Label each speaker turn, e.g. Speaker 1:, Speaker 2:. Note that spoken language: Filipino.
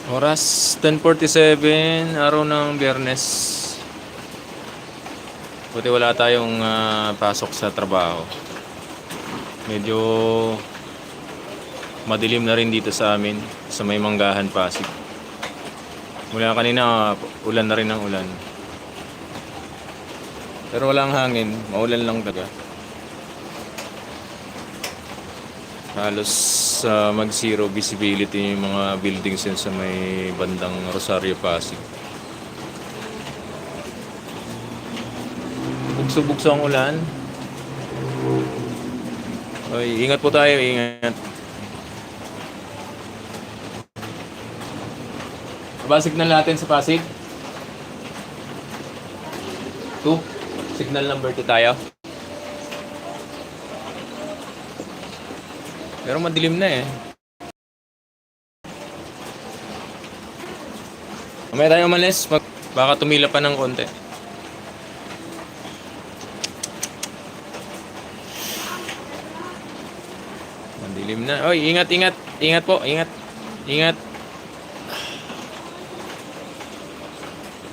Speaker 1: Oras 10:47, araw ng Biyernes. Buti wala tayong pasok sa trabaho. Medyo madilim na rin dito sa amin, sa may Manggahan, Pasig. Mula kanina, ulan na rin ng ulan. Pero walang hangin, maulan lang talaga. Halos mag-zero visibility yung mga buildings yun sa may bandang Rosario, Pasig. Bugso-bugso ang ulan. Oy, ingat po tayo, ingat. Ba signal natin sa Pasig? 2. Signal number 2 tayo. Pero madilim na eh. Mamaya tayo umalis, baka tumila pa ng konti. Madilim na. Oy, ingat, ingat. Ingat po, ingat. Ingat.